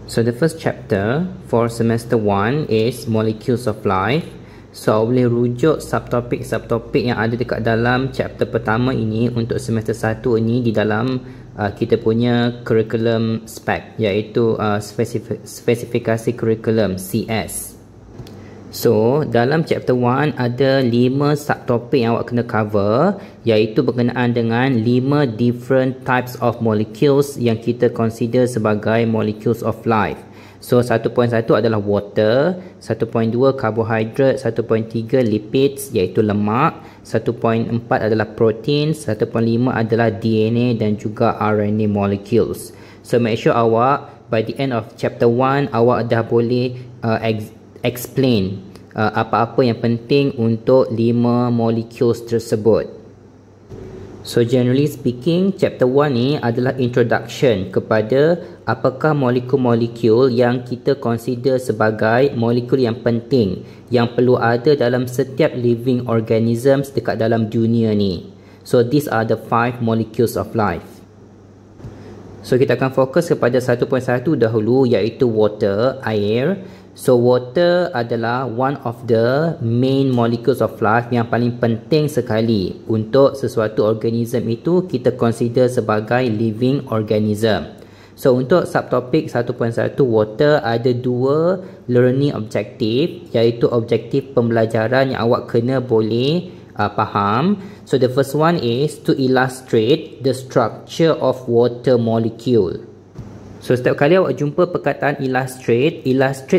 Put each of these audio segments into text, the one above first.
So the first chapter for semester 1 is Molecules of Life. So boleh rujuk subtopik yang ada dekat dalam chapter pertama ini untuk semester 1 ini di dalam kita punya curriculum spec, iaitu spesifikasi curriculum CS. So dalam chapter 1 ada 5 subtopik yang awak kena cover, iaitu berkenaan dengan 5 different types of molecules yang kita consider sebagai molecules of life. So 1.1 adalah water, 1.2 carbohydrate, 1.3 lipids iaitu lemak, 1.4 adalah protein, 1.5 adalah DNA dan juga RNA molecules. So make sure awak by the end of chapter 1 awak dah boleh explain apa-apa yang penting untuk 5 molecules tersebut. So generally speaking, chapter 1 ni adalah introduction kepada apakah molekul-molekul yang kita consider sebagai molekul yang penting yang perlu ada dalam setiap living organisms dekat dalam dunia ni. So these are the 5 molecules of life. So kita akan fokus kepada 1.1 dahulu, iaitu water, air. So water adalah one of the main molecules of life yang paling penting sekali untuk sesuatu organism itu kita consider sebagai living organism. So untuk subtopik 1.1 water ada 2 learning objective, iaitu objektif pembelajaran yang awak kena boleh faham. So the first one is to illustrate the structure of water molecule. So setiap kali awak jumpa perkataan illustrate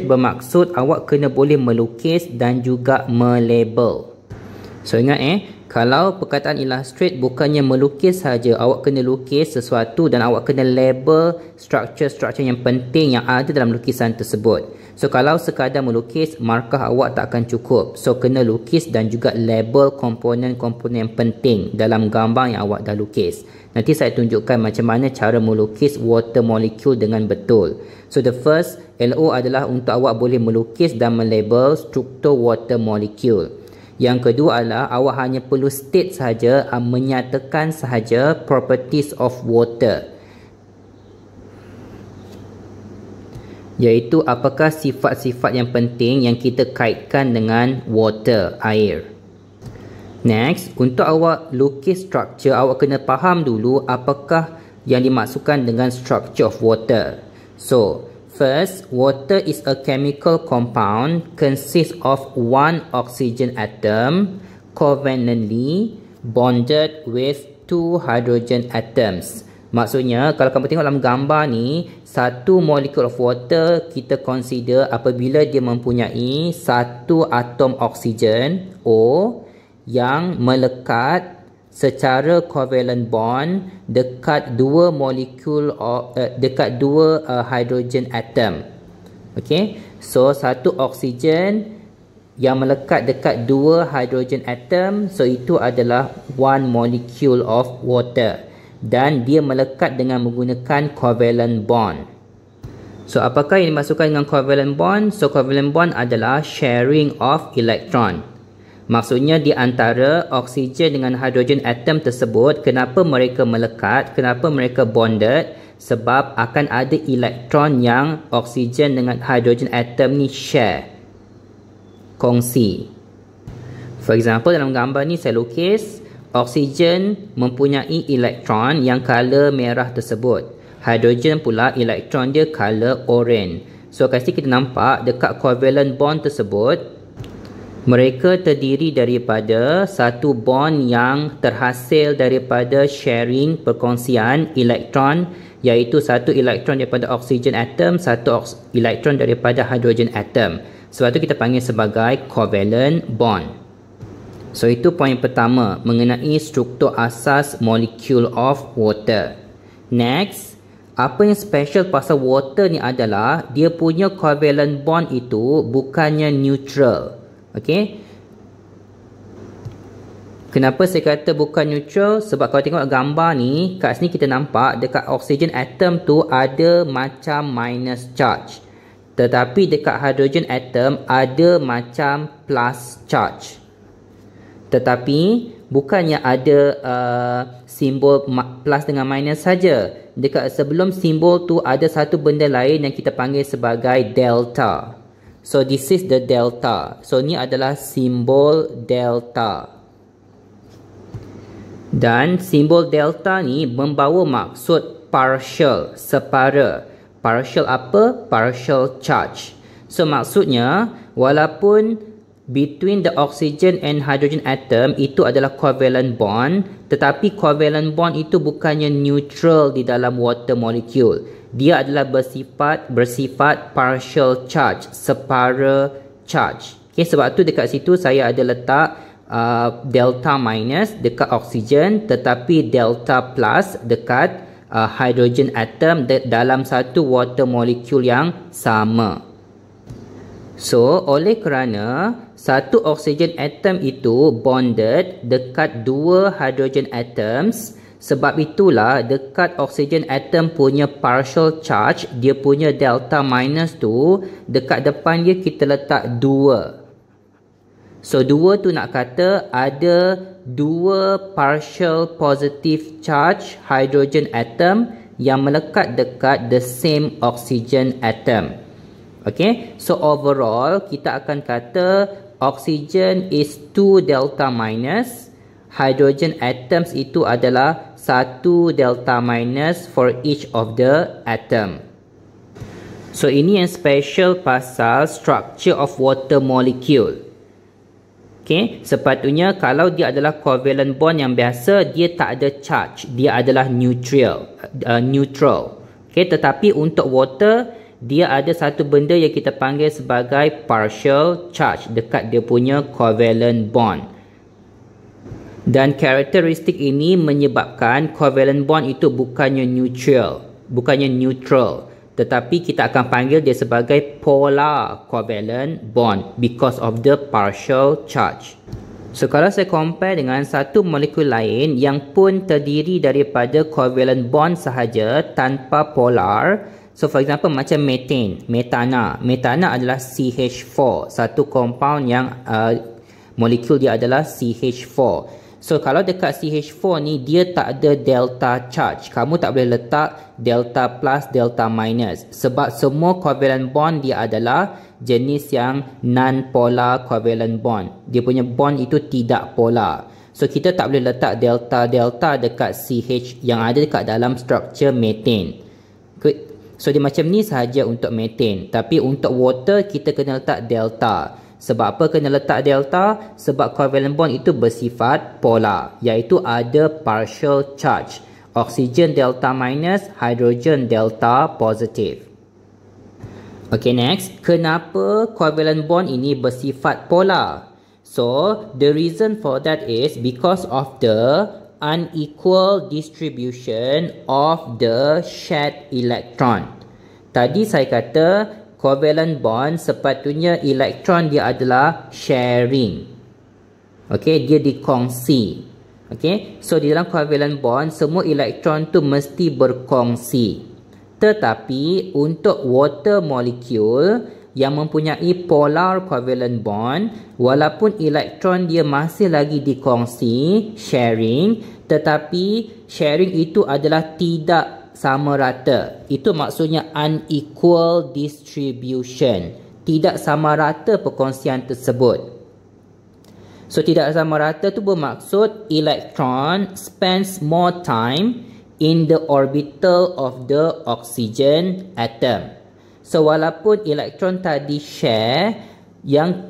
bermaksud awak kena boleh melukis dan juga melabel. So ingat kalau perkataan illustrate bukannya melukis saja, awak kena lukis sesuatu dan awak kena label structure yang penting yang ada dalam lukisan tersebut. So kalau sekadar melukis, markah awak tak akan cukup. So kena lukis dan juga label komponen-komponen yang penting dalam gambar yang awak dah lukis. Nanti saya tunjukkan macam mana cara melukis water molecule dengan betul. So the first LO adalah untuk awak boleh melukis dan melabel struktur water molecule. Yang kedua adalah awak hanya perlu state sahaja, menyatakan sahaja properties of water, iaitu apakah sifat-sifat yang penting yang kita kaitkan dengan water, air. Next, untuk awak lukis structure, awak kena faham dulu apakah yang dimaksudkan dengan structure of water. So, first, water is a chemical compound consists of one oxygen atom covalently bonded with 2 hydrogen atoms. Maksudnya, kalau kamu tengok dalam gambar ni, satu molecule of water kita consider apabila dia mempunyai satu atom oksigen O yang melekat secara covalent bond dekat dua molekul dekat dua hydrogen atom. Okey, so satu oksigen yang melekat dekat dua hydrogen atom, so itu adalah one molecule of water dan dia melekat dengan menggunakan covalent bond. So apakah yang dimaksudkan dengan covalent bond? So covalent bond adalah sharing of electron. Maksudnya di antara oksigen dengan hidrogen atom tersebut, kenapa mereka melekat, kenapa mereka bonded? Sebab akan ada elektron yang oksigen dengan hidrogen atom ni share, kongsi. For example, dalam gambar ni saya lukis oksigen mempunyai elektron yang color merah tersebut. Hidrogen pula elektron dia color orange. So kat sini kita nampak dekat covalent bond tersebut, mereka terdiri daripada satu bond yang terhasil daripada sharing, perkongsian elektron, iaitu satu elektron daripada oksigen atom, satu elektron daripada hidrogen atom. Sebab itu kita panggil sebagai covalent bond. So itu poin pertama mengenai struktur asas molecule of water. Next, apa yang special pasal water ni adalah dia punya covalent bond itu bukannya neutral. Okey. Kenapa saya kata bukan neutral? Sebab kalau tengok gambar ni, kat sini kita nampak dekat oksigen atom tu ada macam minus charge. Tetapi dekat hydrogen atom ada macam plus charge. Tetapi bukannya ada simbol plus dengan minus saja. Dekat sebelum simbol tu ada satu benda lain yang kita panggil sebagai delta. So this is the delta. So ni adalah simbol delta. Dan simbol delta ni membawa maksud partial, separa. Partial apa? Partial charge. So maksudnya walaupun between the oxygen and hydrogen atom itu adalah covalent bond, tetapi covalent bond itu bukannya neutral di dalam water molecule. Dia adalah bersifat partial charge, separa charge. Okay, sebab tu dekat situ saya ada letak delta minus dekat oxygen, tetapi delta plus dekat hydrogen atom dalam satu water molecule yang sama. So, oleh kerana satu oxygen atom itu bonded dekat dua hydrogen atoms, sebab itulah dekat oxygen atom punya partial charge, dia punya delta minus tu, dekat depan dia kita letak 2. So, 2 tu nak kata ada 2 partial positive charge hydrogen atom yang melekat dekat the same oxygen atom. Okay, so overall kita akan kata oxygen is 2 delta minus, hydrogen atoms itu adalah 1 delta minus for each of the atom. So ini yang special pasal structure of water molecule. Okay, sepatutnya kalau dia adalah covalent bond yang biasa, dia tak ada charge, dia adalah neutral. Okay, tetapi untuk water, dia ada satu benda yang kita panggil sebagai partial charge dekat dia punya covalent bond. Dan karakteristik ini menyebabkan covalent bond itu bukannya neutral, tetapi kita akan panggil dia sebagai polar covalent bond because of the partial charge. So kalau saya compare dengan satu molekul lain yang pun terdiri daripada covalent bond sahaja tanpa polar, so for example macam metana adalah CH4, satu compound yang molekul dia adalah CH4. So kalau dekat CH4 ni dia tak ada delta charge, kamu tak boleh letak delta plus, delta minus, sebab semua covalent bond dia adalah jenis yang non-polar covalent bond. Dia punya bond itu tidak polar. So kita tak boleh letak delta dekat CH yang ada dekat dalam struktur methane. So dia macam ni sahaja untuk methane. Tapi untuk water kita kena letak delta. Sebab apa kena letak delta? Sebab covalent bond itu bersifat polar, iaitu ada partial charge. Oxygen delta minus, hydrogen delta positive. Okay, next. Kenapa covalent bond ini bersifat polar? So the reason for that is because of the unequal distribution of the shared electron. Tadi saya kata covalent bond sepatutnya elektron dia adalah sharing. Okay, dia dikongsi. Okay, so di dalam covalent bond semua elektron tu mesti berkongsi. Tetapi untuk water molecule yang mempunyai polar covalent bond, walaupun elektron dia masih lagi dikongsi, sharing, tetapi sharing itu adalah tidak sama rata. Itu maksudnya unequal distribution. Tidak sama rata perkongsian tersebut. So tidak sama rata tu bermaksud elektron spends more time in the orbital of the oxygen atom. So walaupun elektron tadi share, yang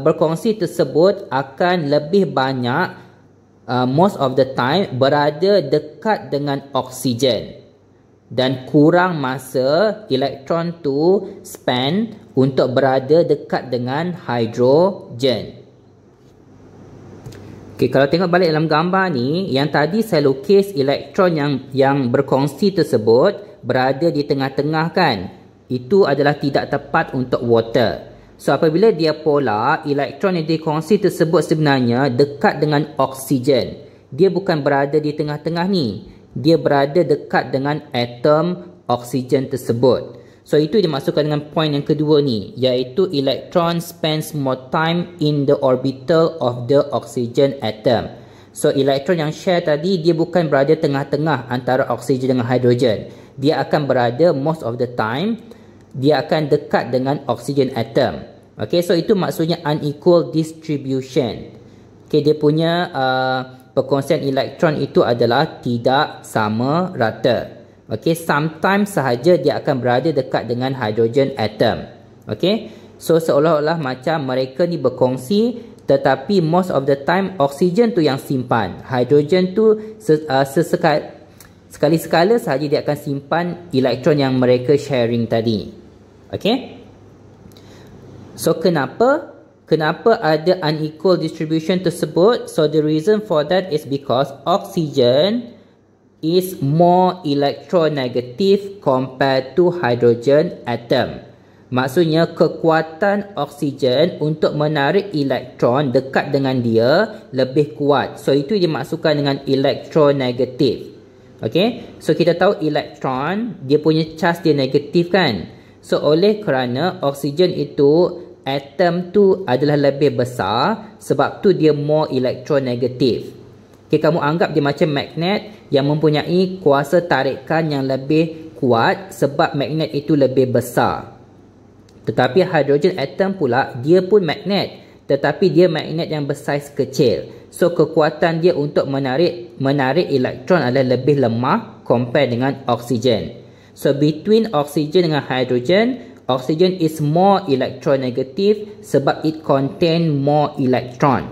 berkongsi tersebut akan lebih banyak most of the time berada dekat dengan oksigen, dan kurang masa elektron tu spend untuk berada dekat dengan hidrogen. Okay, kalau tengok balik dalam gambar ni, yang tadi saya lukis elektron yang berkongsi tersebut berada di tengah-tengah kan. Itu adalah tidak tepat untuk water. So apabila dia polar, elektron yang dikongsi tersebut sebenarnya dekat dengan oksigen. Dia bukan berada di tengah-tengah ni. Dia berada dekat dengan atom oksigen tersebut. So itu dimaksudkan dengan point yang kedua ni, iaitu electron spends more time in the orbital of the oxygen atom. So elektron yang share tadi dia bukan berada tengah-tengah antara oksigen dengan hidrogen. Dia akan berada most of the time dia akan dekat dengan oksigen atom. Okay, so itu maksudnya unequal distribution. Okay, dia punya perkongsian elektron itu adalah tidak sama rata. Okay, sometimes sahaja dia akan berada dekat dengan hidrogen atom. Okay, so seolah-olah macam mereka ni berkongsi, tetapi most of the time oksigen tu yang simpan. Hidrogen tu sekali-sekala sahaja dia akan simpan elektron yang mereka sharing tadi. Okay, so kenapa ada unequal distribution tersebut? So the reason for that is because oxygen is more electronegative compared to hydrogen atom. Maksudnya kekuatan oksigen untuk menarik elektron dekat dengan dia lebih kuat. So itu dimaksudkan dengan electronegative. Okay, so kita tahu elektron dia punya charge dia negatif kan. So oleh kerana oksigen itu atom tu adalah lebih besar, sebab tu dia more electronegative. Okay, kamu anggap dia macam magnet yang mempunyai kuasa tarikan yang lebih kuat sebab magnet itu lebih besar. Tetapi hidrogen atom pula dia pun magnet, tetapi dia magnet yang bersaiz kecil. So kekuatan dia untuk menarik elektron adalah lebih lemah compare dengan oksigen. So between oksigen dengan hidrogen, oksigen is more electronegative sebab it contain more electron.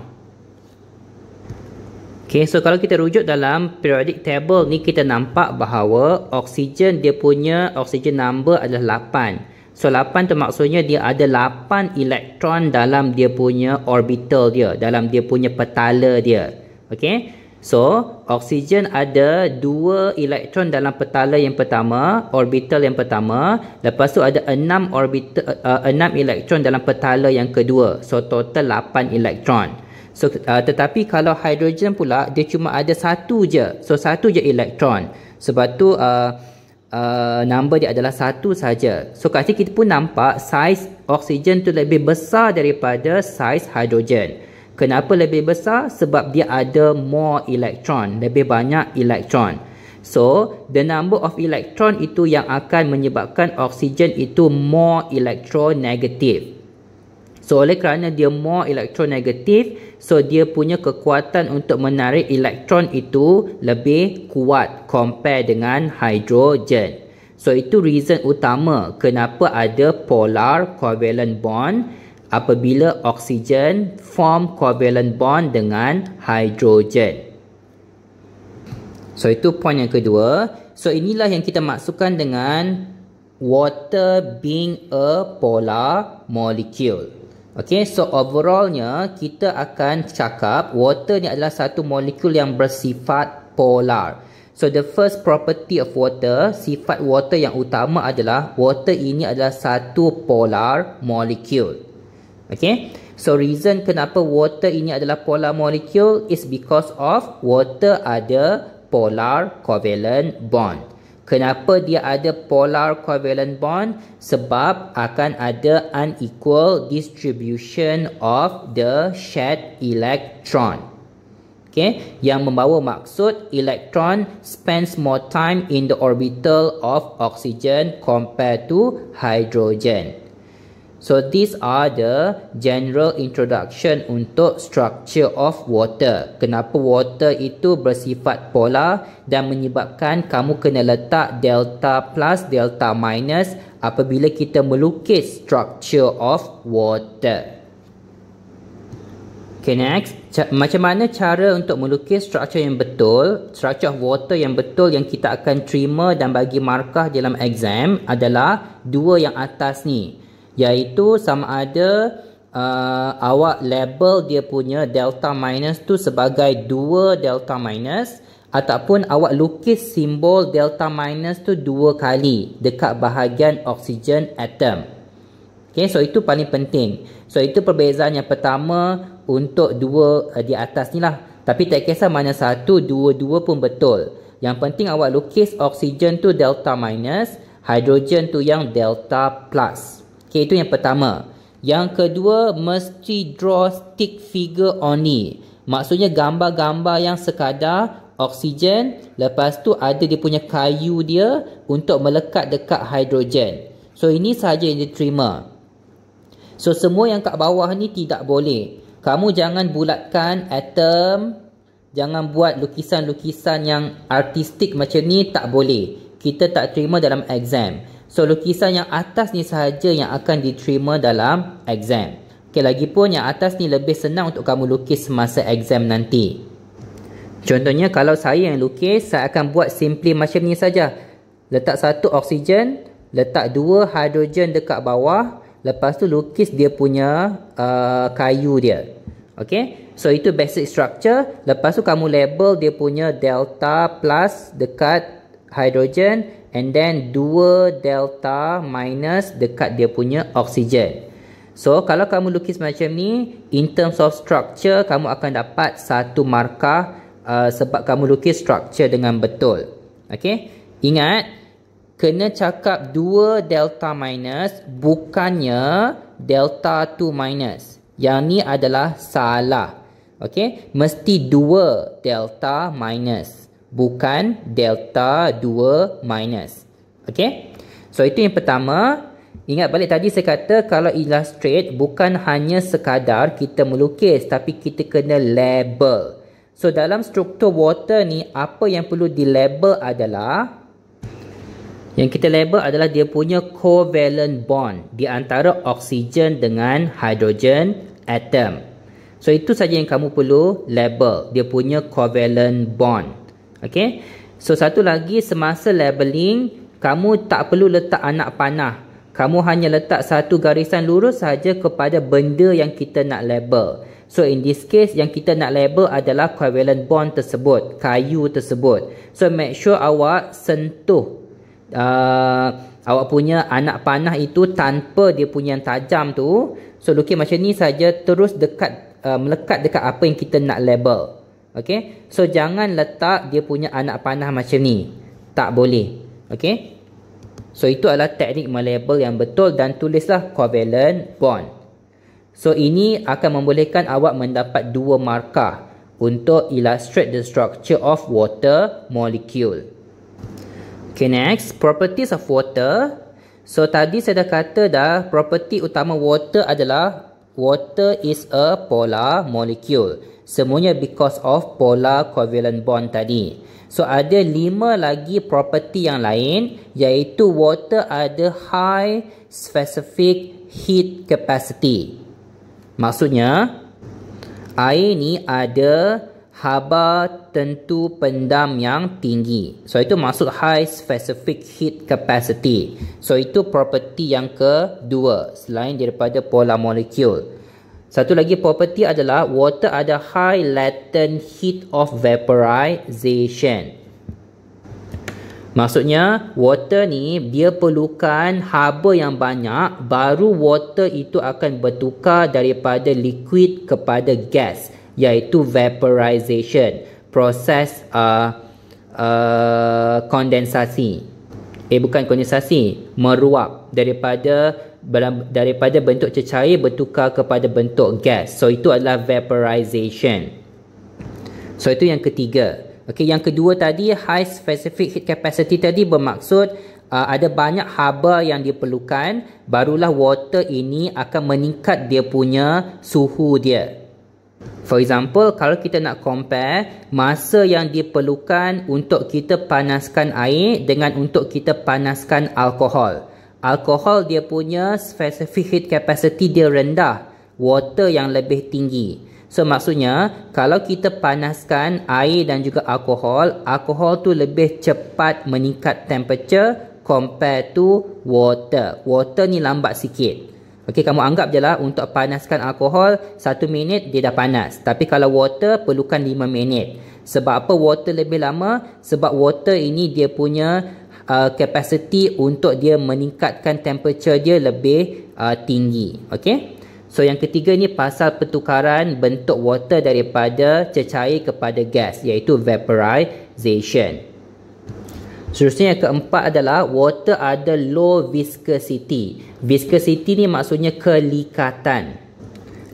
Okay, so kalau kita rujuk dalam periodic table ni, kita nampak bahawa oksigen dia punya oksigen number adalah 8. So 8 tu maksudnya dia ada 8 elektron dalam dia punya orbital dia, dalam dia punya petala dia. Okay, so oksigen ada 2 elektron dalam petala yang pertama, orbital yang pertama. Lepas tu ada 6 elektron dalam petala yang kedua. So total 8 elektron. So tetapi kalau hidrogen pula dia cuma ada 1 je. So 1 je elektron. Sebab tu number dia adalah 1 saja. So kat sini kita pun nampak saiz oksigen tu lebih besar daripada saiz hidrogen. Kenapa lebih besar? Sebab dia ada more electron, lebih banyak elektron. So the number of electron itu yang akan menyebabkan oksigen itu more electronegative. So oleh kerana dia more electronegative, so dia punya kekuatan untuk menarik elektron itu lebih kuat compare dengan hidrogen. So itu reason utama kenapa ada polar covalent bond apabila oksigen form covalent bond dengan hidrogen. So itu point yang kedua. So inilah yang kita maksudkan dengan water being a polar molecule. Okay, so overallnya kita akan cakap water ni adalah satu molekul yang bersifat polar. So the first property of water, sifat water yang utama adalah water ini adalah satu polar molecule. Okay, so reason kenapa water ini adalah polar molecule is because of water ada polar covalent bond. Kenapa dia ada polar covalent bond? Sebab akan ada unequal distribution of the shared electron. Okay, yang membawa maksud electron spends more time in the orbital of oxygen compared to hydrogen. So these are the general introduction untuk structure of water. Kenapa water itu bersifat polar dan menyebabkan kamu kena letak delta plus, delta minus apabila kita melukis structure of water. Okay, next. Macam mana cara untuk melukis structure yang betul? Structure of water yang betul yang kita akan terima dan bagi markah dalam exam adalah dua yang atas ni. Iaitu sama ada awak label dia punya delta minus tu sebagai 2 delta minus, ataupun awak lukis simbol delta minus tu 2 kali dekat bahagian oksigen atom. Okay, so itu paling penting. So itu perbezaan yang pertama untuk dua di atas ni lah. Tapi tak kisah mana satu, dua-dua pun betul. Yang penting awak lukis oksigen tu delta minus, hidrogen tu yang delta plus. Okay, itu yang pertama. Yang kedua, mesti draw stick figure only. Maksudnya gambar-gambar yang sekadar oksigen, lepas tu ada dia punya kayu dia untuk melekat dekat hidrogen. So ini sahaja yang diterima. So semua yang kat bawah ni tidak boleh. Kamu jangan bulatkan atom, jangan buat lukisan-lukisan yang artistik macam ni, tak boleh. Kita tak terima dalam exam. So lukisan yang atas ni sahaja yang akan diterima dalam exam. Okay, lagipun yang atas ni lebih senang untuk kamu lukis semasa exam nanti. Contohnya kalau saya yang lukis, saya akan buat simply macam ni saja. Letak satu oksigen, letak dua hidrogen dekat bawah, lepas tu lukis dia punya kayu dia. Okay, so itu basic structure. Lepas tu kamu label dia punya delta plus dekat hidrogen, and then 2 delta minus dekat dia punya oksigen. So kalau kamu lukis macam ni, in terms of structure, kamu akan dapat 1 markah sebab kamu lukis structure dengan betul. Okay, ingat, kena cakap 2 delta minus, bukannya delta 2 minus. Yang ni adalah salah. Okay, mesti 2 delta minus, bukan delta 2 minus. Okay, so itu yang pertama. Ingat balik tadi saya kata kalau illustrate bukan hanya sekadar kita melukis, tapi kita kena label. So dalam struktur water ni, apa yang perlu dilabel adalah, yang kita label adalah dia punya covalent bond di antara oksigen dengan hidrogen atom. So itu saja yang kamu perlu label, dia punya covalent bond. Okay, so satu lagi, semasa labeling kamu tak perlu letak anak panah. Kamu hanya letak satu garisan lurus sahaja kepada benda yang kita nak label. So in this case, yang kita nak label adalah covalent bond tersebut, kayu tersebut. So make sure awak sentuh awak punya anak panah itu tanpa dia punya yang tajam tu. So lukis macam ni saja, terus dekat melekat dekat apa yang kita nak label. Okay, so jangan letak dia punya anak panah macam ni, tak boleh. Okay, so itu adalah teknik melabel yang betul, dan tulislah covalent bond. So ini akan membolehkan awak mendapat 2 markah untuk illustrate the structure of water molecule. Okay, next, properties of water. So tadi saya dah kata dah, property utama water adalah water is a polar molecule. Semuanya because of polar covalent bond tadi. So ada 5 lagi property yang lain, iaitu water ada high specific heat capacity. Maksudnya air ni ada haba tentu pendam yang tinggi. So itu maksud high specific heat capacity. So itu property yang kedua selain daripada polar molecule. Satu lagi property adalah water ada high latent heat of vaporization. Maksudnya water ni dia perlukan haba yang banyak, baru water itu akan bertukar daripada liquid kepada gas, iaitu vaporization, proses kondensasi. Bukan kondensasi, meruap daripada bentuk cecair bertukar kepada bentuk gas. So itu adalah vaporization. So itu yang ketiga. Okey, yang kedua tadi, high specific heat capacity tadi bermaksud ada banyak haba yang diperlukan, barulah water ini akan meningkat dia punya suhu dia. For example, kalau kita nak compare masa yang diperlukan untuk kita panaskan air dengan untuk kita panaskan alkohol. Alkohol dia punya specific heat capacity dia rendah, water yang lebih tinggi. So maksudnya kalau kita panaskan air dan juga alkohol, alkohol tu lebih cepat meningkat temperature compare to water. Water ni lambat sikit. Okey, kamu anggap je lah untuk panaskan alkohol 1 minit dia dah panas. Tapi kalau water perlukan 5 minit. Sebab apa water lebih lama? Sebab water ini dia punya capacity untuk dia meningkatkan temperature dia lebih tinggi. Okey. So yang ketiga ni pasal pertukaran bentuk water daripada cecair kepada gas, iaitu vaporization. Seterusnya yang keempat adalah water ada low viscosity. Viscosity ni maksudnya kelikatan.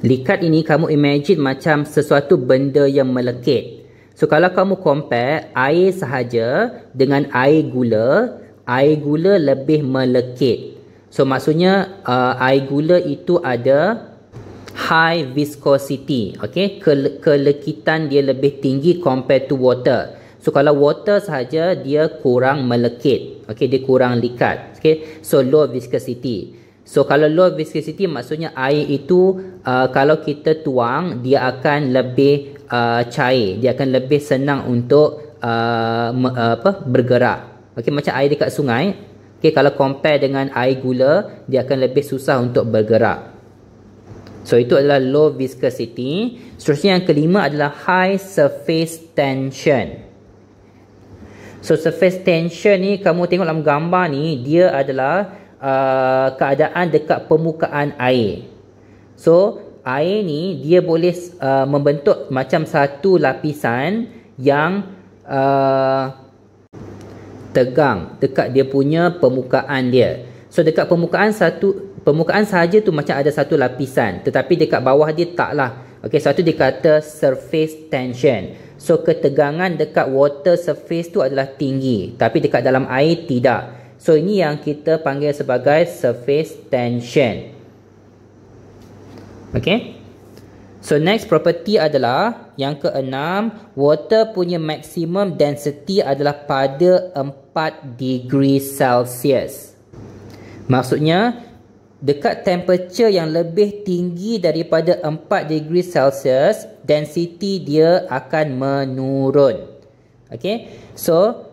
Likat ini kamu imagine macam sesuatu benda yang melekit. So kalau kamu compare air sahaja dengan air gula lebih melekit. So maksudnya air gula itu ada high viscosity. Okay? Kelekitan dia lebih tinggi compared to water. So kalau water sahaja dia kurang melekit. Okay? Dia kurang likat. Okay? So low viscosity. So kalau low viscosity maksudnya air itu kalau kita tuang dia akan lebih cair, dia akan lebih senang untuk bergerak. Okey, macam air dekat sungai. Okey, kalau compare dengan air gula dia akan lebih susah untuk bergerak. So itu adalah low viscosity. Seterusnya yang kelima adalah high surface tension. So surface tension ni kamu tengok dalam gambar ni dia adalah keadaan dekat permukaan air. So air ni dia boleh membentuk macam satu lapisan yang tegang dekat dia punya permukaan dia. So dekat permukaan sahaja tu macam ada satu lapisan, tetapi dekat bawah dia taklah. Okey, satu dikata surface tension. So ketegangan dekat water surface tu adalah tinggi, tapi dekat dalam air tidak. So ini yang kita panggil sebagai surface tension. Okay. So next property adalah yang keenam, water punya maximum density adalah pada 4 degree Celsius. Maksudnya dekat temperature yang lebih tinggi daripada 4 degree Celsius, density dia akan menurun. Okay. So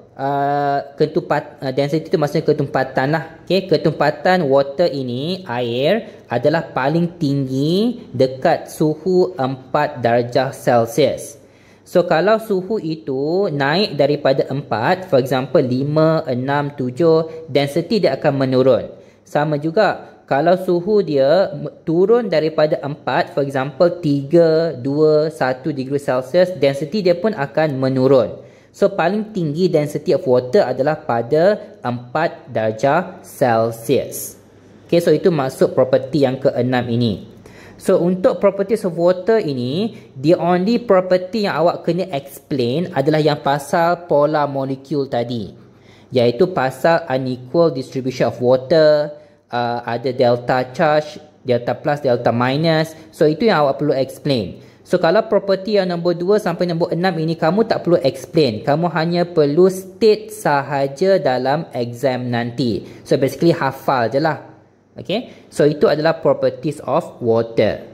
density itu maksudnya ketumpatan lah. Okay, ketumpatan water ini, air, adalah paling tinggi dekat suhu 4 darjah Celsius. So kalau suhu itu naik daripada 4, for example 5, 6, 7, density dia akan menurun. Sama juga kalau suhu dia turun daripada 4, for example 3, 2, 1 degree Celsius, density dia pun akan menurun. So paling tinggi density of water adalah pada 4 darjah Celsius. Okay, so itu masuk property yang keenam ini. So untuk properties of water ini, the only property yang awak kena explain adalah yang pasal polar molecule tadi, iaitu pasal unequal distribution of water, ada delta charge, delta plus, delta minus. So itu yang awak perlu explain. So kalau property yang nombor 2 sampai nombor 6 ini kamu tak perlu explain. Kamu hanya perlu state sahaja dalam exam nanti. So basically hafal je lah. Okay. So itu adalah properties of water.